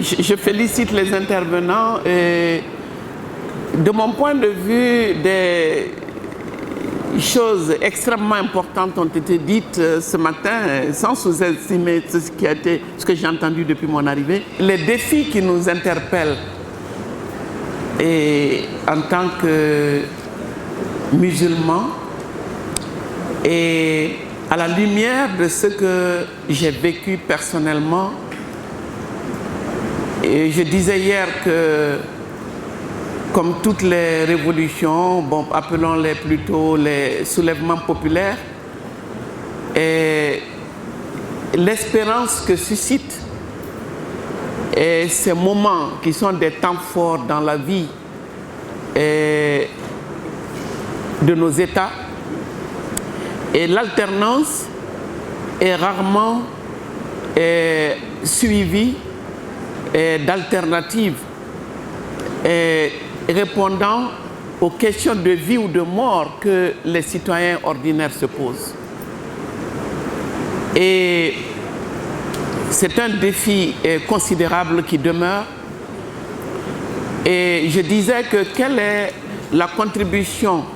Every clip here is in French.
Je félicite les intervenants. Et de mon point de vue, des choses extrêmement importantes ont été dites ce matin, sans sous-estimer ce que j'ai entendu depuis mon arrivée. Les défis qui nous interpellent et en tant que musulmans et à la lumière de ce que j'ai vécu personnellement. Et je disais hier que, comme toutes les révolutions, bon, appelons-les plutôt les soulèvements populaires, et l'espérance que suscitent et ces moments qui sont des temps forts dans la vie de nos États, et l'alternance est rarement suivie d'alternatives répondant aux questions de vie ou de mort que les citoyens ordinaires se posent. Et c'est un défi considérable qui demeure. Et je disais que quelle est la contribution,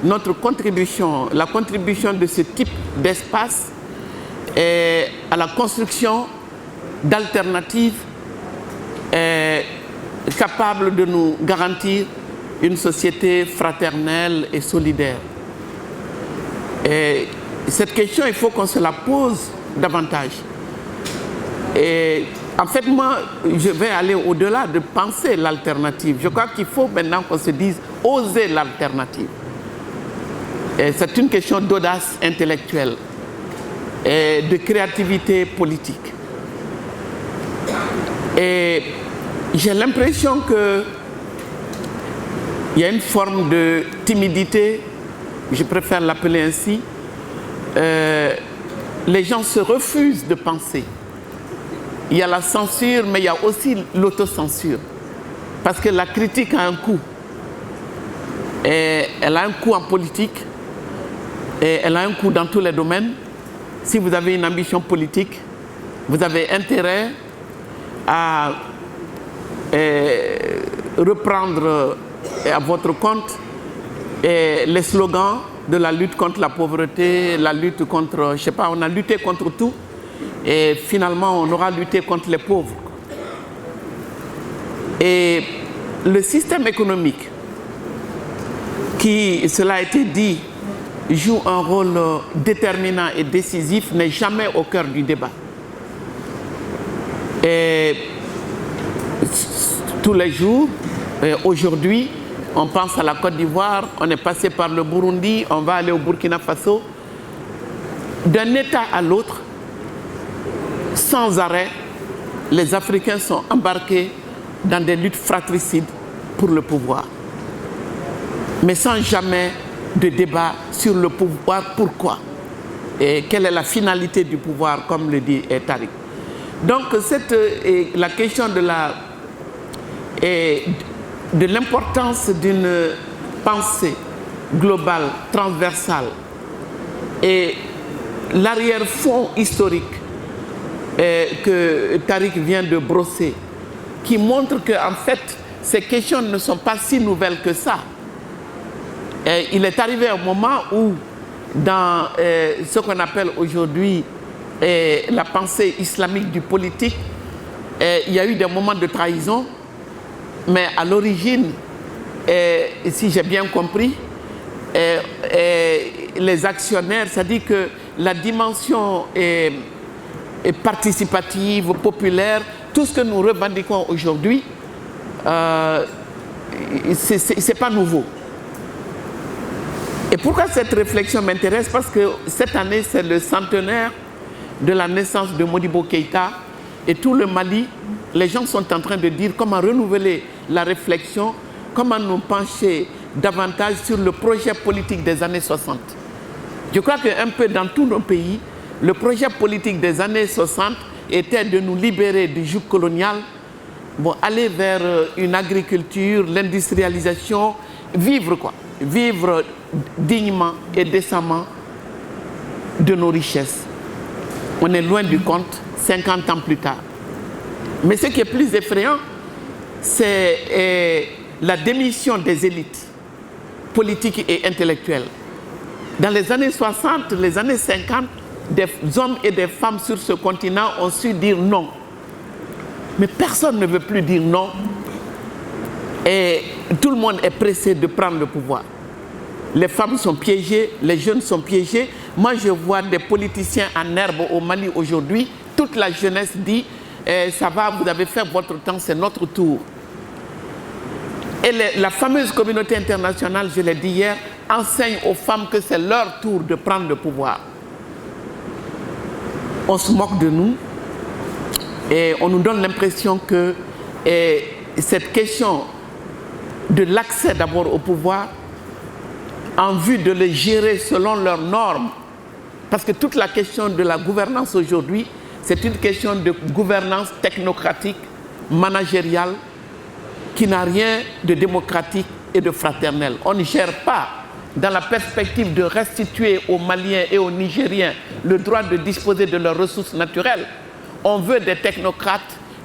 notre contribution, la contribution de ce type d'espace à la construction d'alternatives capables de nous garantir une société fraternelle et solidaire. Et cette question, il faut qu'on se la pose davantage. Et en fait, moi, je vais aller au-delà de penser l'alternative. Je crois qu'il faut maintenant qu'on se dise oser l'alternative. C'est une question d'audace intellectuelle et de créativité politique. Et j'ai l'impression qu'il y a une forme de timidité, je préfère l'appeler ainsi. Les gens se refusent de penser. Il y a la censure, mais il y a aussi l'autocensure. Parce que la critique a un coût. Et elle a un coût en politique. Et elle a un coût dans tous les domaines. Si vous avez une ambition politique, vous avez intérêt à reprendre à votre compte les slogans de la lutte contre la pauvreté, la lutte contre, je ne sais pas, on a lutté contre tout. Et finalement, on aura lutté contre les pauvres. Et le système économique, qui, cela a été dit, joue un rôle déterminant et décisif, n'est jamais au cœur du débat. Et tous les jours, aujourd'hui, on pense à la Côte d'Ivoire, on est passé par le Burundi, on va aller au Burkina Faso. D'un État à l'autre, sans arrêt, les Africains sont embarqués dans des luttes fratricides pour le pouvoir. Mais sans jamais de débat sur le pouvoir, pourquoi et quelle est la finalité du pouvoir, comme le dit Tariq. Donc la question de l'importance d'une pensée globale, transversale, et l'arrière-fond historique que Tariq vient de brosser, qui montre qu'en fait, ces questions ne sont pas si nouvelles que ça. Et il est arrivé un moment où, dans ce qu'on appelle aujourd'hui la pensée islamique du politique, il y a eu des moments de trahison, mais à l'origine, si j'ai bien compris, les actionnaires, c'est-à-dire que la dimension participative, populaire, tout ce que nous revendiquons aujourd'hui, c'est pas nouveau. Et pourquoi cette réflexion m'intéresse? Parce que cette année, c'est le centenaire de la naissance de Modibo Keïta, et tout le Mali, les gens sont en train de dire comment renouveler la réflexion, comment nous pencher davantage sur le projet politique des années 60. Je crois qu'un peu dans tous nos pays, le projet politique des années 60 était de nous libérer du joug colonial, aller vers une agriculture, l'industrialisation, vivre dignement et décemment de nos richesses. On est loin du compte 50 ans plus tard. Mais ce qui est plus effrayant, c'est la démission des élites politiques et intellectuelles. Dans les années 60, les années 50, des hommes et des femmes sur ce continent ont su dire non. Mais personne ne veut plus dire non. Et tout le monde est pressé de prendre le pouvoir. Les femmes sont piégées, les jeunes sont piégés. Moi, je vois des politiciens en herbe au Mali aujourd'hui. Toute la jeunesse dit ça va, vous avez fait votre temps, c'est notre tour. Et la fameuse communauté internationale, je l'ai dit hier, enseigne aux femmes que c'est leur tour de prendre le pouvoir. On se moque de nous et on nous donne l'impression que cette question de l'accès d'abord au pouvoir, en vue de les gérer selon leurs normes, parce que toute la question de la gouvernance aujourd'hui, c'est une question de gouvernance technocratique, managériale, qui n'a rien de démocratique et de fraternel. On ne gère pas dans la perspective de restituer aux Maliens et aux Nigériens le droit de disposer de leurs ressources naturelles. On veut des technocrates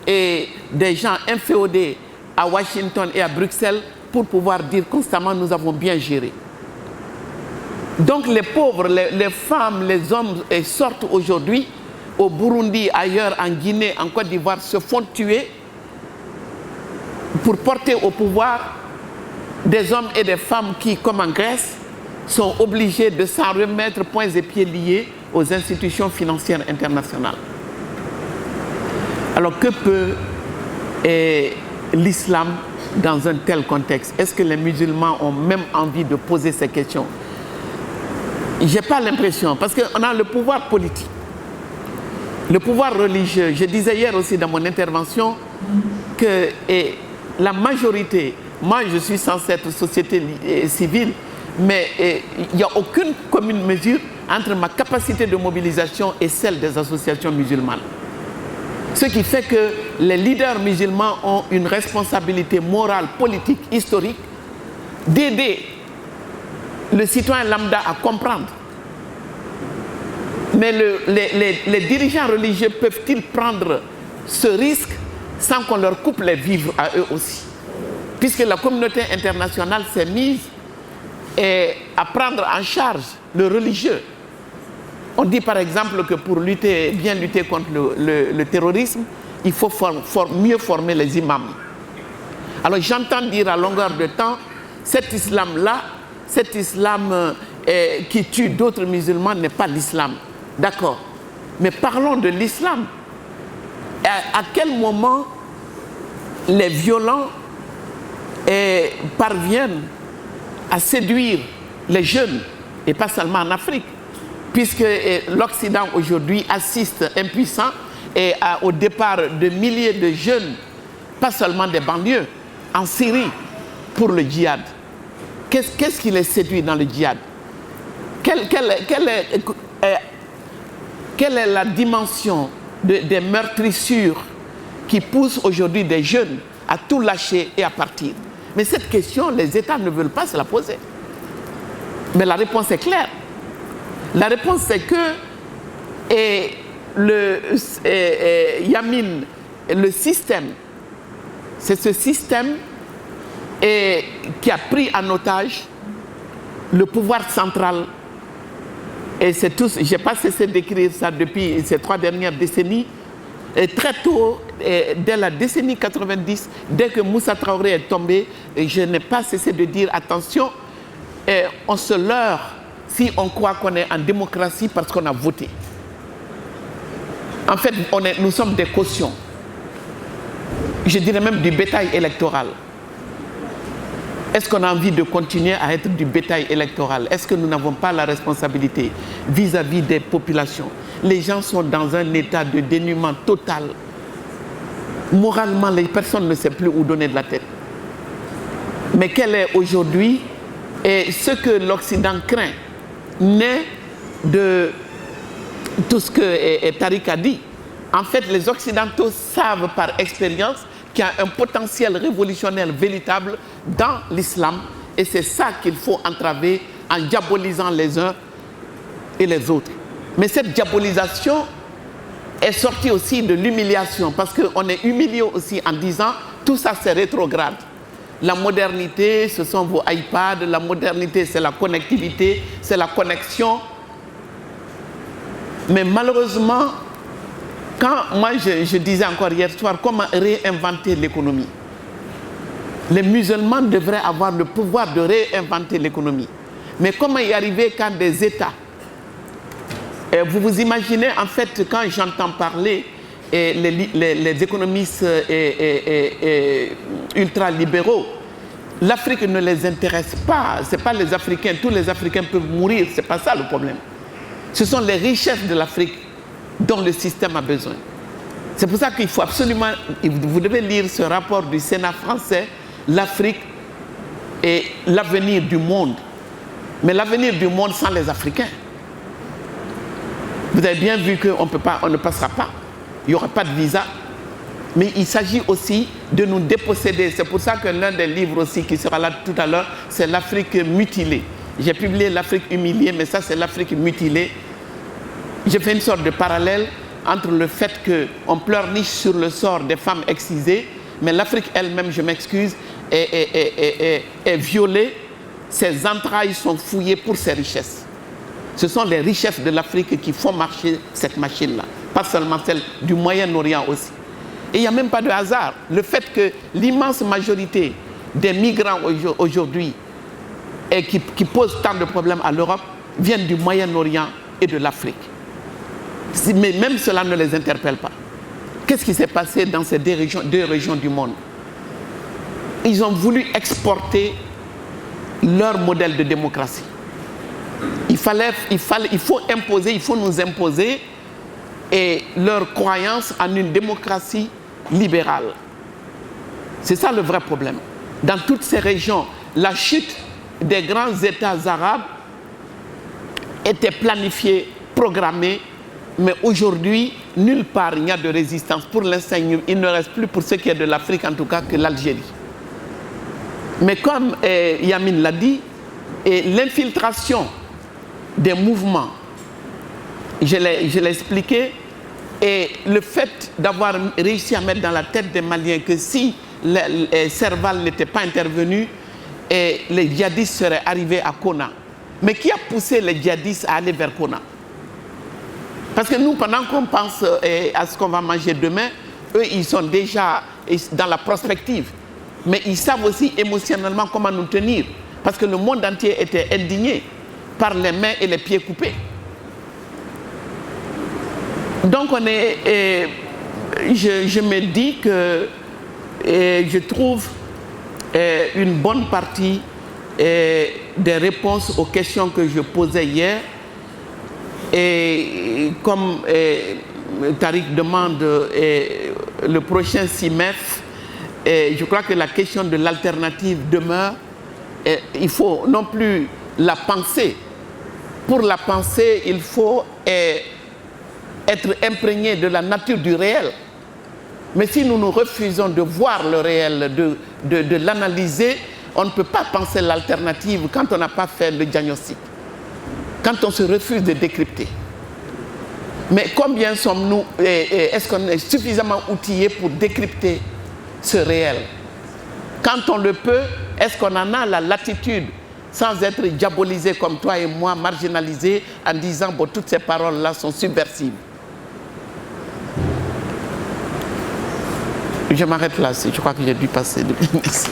et des gens inféodés à Washington et à Bruxelles pour pouvoir dire constamment nous avons bien géré. Donc les pauvres, les femmes, les hommes sortent aujourd'hui au Burundi, ailleurs, en Guinée, en Côte d'Ivoire, se font tuer pour porter au pouvoir des hommes et des femmes qui, comme en Grèce, sont obligés de s'en remettre poings et pieds liés aux institutions financières internationales. Alors que peut l'islam dans un tel contexte? Est-ce que les musulmans ont même envie de poser ces questions? Je n'ai pas l'impression, parce qu'on a le pouvoir politique, le pouvoir religieux. Je disais hier aussi dans mon intervention que la majorité, moi je suis censé être société civile, mais il n'y a aucune commune mesure entre ma capacité de mobilisation et celle des associations musulmanes. Ce qui fait que les leaders musulmans ont une responsabilité morale, politique, historique d'aider le citoyen lambda à comprendre. Mais les dirigeants religieux peuvent-ils prendre ce risque sans qu'on leur coupe les vivres à eux aussi? Puisque la communauté internationale s'est mise à prendre en charge le religieux. On dit par exemple que pour bien lutter contre le terrorisme, il faut mieux former les imams. Alors j'entends dire à longueur de temps, cet islam-là, cet islam qui tue d'autres musulmans n'est pas l'islam. D'accord. Mais parlons de l'islam. À quel moment les violents parviennent à séduire les jeunes, et pas seulement en Afrique, puisque l'Occident aujourd'hui assiste impuissant au départ de milliers de jeunes, pas seulement des banlieues, en Syrie pour le djihad. Qu'est-ce qui les séduit dans le djihad? Quelle est la dimension des meurtrissures qui poussent aujourd'hui des jeunes à tout lâcher et à partir? Mais cette question, les États ne veulent pas se la poser. Mais la réponse est claire. La réponse c'est que Yamin, le système, c'est ce système qui a pris en otage le pouvoir central. Et c'est tous, je n'ai pas cessé d'écrire ça depuis ces 3 dernières décennies. Et très tôt, dès la décennie 90, dès que Moussa Traoré est tombé, je n'ai pas cessé de dire attention, on se leurre si on croit qu'on est en démocratie parce qu'on a voté. En fait, nous sommes des cautions. Je dirais même du bétail électoral. Est-ce qu'on a envie de continuer à être du bétail électoral? Est-ce que nous n'avons pas la responsabilité vis-à-vis des populations? Les gens sont dans un état de dénuement total. Moralement, les personnes ne savent plus où donner de la tête. Mais quel est aujourd'hui ce que l'Occident craint naît de tout ce que Tariq a dit. En fait, les Occidentaux savent par expérience qu'il y a un potentiel révolutionnaire véritable dans l'islam et c'est ça qu'il faut entraver en diabolisant les uns et les autres. Mais cette diabolisation est sorti aussi de l'humiliation, parce qu'on est humilié aussi en disant tout ça c'est rétrograde. La modernité, ce sont vos iPads, la modernité c'est la connectivité, c'est la connexion. Mais malheureusement, quand moi je disais encore hier soir, comment réinventer l'économie? Les musulmans devraient avoir le pouvoir de réinventer l'économie. Mais comment y arriver quand des États... vous vous imaginez, en fait, quand j'entends parler les économistes ultralibéraux, l'Afrique ne les intéresse pas. Ce n'est pas les Africains. Tous les Africains peuvent mourir. Ce n'est pas ça le problème. Ce sont les richesses de l'Afrique dont le système a besoin. C'est pour ça qu'il faut absolument... Vous devez lire ce rapport du Sénat français, l'Afrique et l'avenir du monde. Mais l'avenir du monde sans les Africains. Vous avez bien vu qu'on ne passera pas. Il n'y aura pas de visa. Mais il s'agit aussi de nous déposséder. C'est pour ça que l'un des livres aussi qui sera là tout à l'heure, c'est l'Afrique mutilée. J'ai publié l'Afrique humiliée, mais ça c'est l'Afrique mutilée. J'ai fait une sorte de parallèle entre le fait qu'on pleurniche sur le sort des femmes excisées, mais l'Afrique elle-même, je m'excuse, est violée. Ses entrailles sont fouillées pour ses richesses. Ce sont les richesses de l'Afrique qui font marcher cette machine-là. Pas seulement celle du Moyen-Orient aussi. Et il n'y a même pas de hasard. Le fait que l'immense majorité des migrants aujourd'hui et qui posent tant de problèmes à l'Europe viennent du Moyen-Orient et de l'Afrique. Mais même cela ne les interpelle pas. Qu'est-ce qui s'est passé dans ces deux régions du monde? Ils ont voulu exporter leur modèle de démocratie. Il faut nous imposer leur croyance en une démocratie libérale. C'est ça le vrai problème. Dans toutes ces régions, la chute des grands États arabes était planifiée, programmée, mais aujourd'hui, nulle part il n'y a de résistance. Pour l'instant, il ne reste plus, pour ce qui est de l'Afrique en tout cas, que l'Algérie. Mais comme Yamine l'a dit, l'infiltration des mouvements, je l'ai expliqué, et le fait d'avoir réussi à mettre dans la tête des Maliens que si Serval n'était pas intervenu, les djihadistes seraient arrivés à Kona. Mais qui a poussé les djihadistes à aller vers Kona? Parce que nous, pendant qu'on pense à ce qu'on va manger demain, eux, ils sont déjà dans la prospective. Mais ils savent aussi émotionnellement comment nous tenir. Parce que le monde entier était indigné par les mains et les pieds coupés. Donc je me dis que je trouve une bonne partie des réponses aux questions que je posais hier. Et comme Tariq demande le prochain CIMEF, je crois que la question de l'alternative demeure. Il faut non plus la penser. Pour la penser, il faut être imprégné de la nature du réel. Mais si nous nous refusons de voir le réel, de l'analyser, on ne peut pas penser l'alternative quand on n'a pas fait le diagnostic. Quand on se refuse de décrypter. Mais combien sommes-nous, est-ce qu'on est suffisamment outillés pour décrypter ce réel? Quand on le peut, est-ce qu'on en a la latitude sans être diabolisé comme toi et moi, marginalisé en disant bon, toutes ces paroles-là sont subversives? Je m'arrête là, je crois que j'ai dû passer. Merci.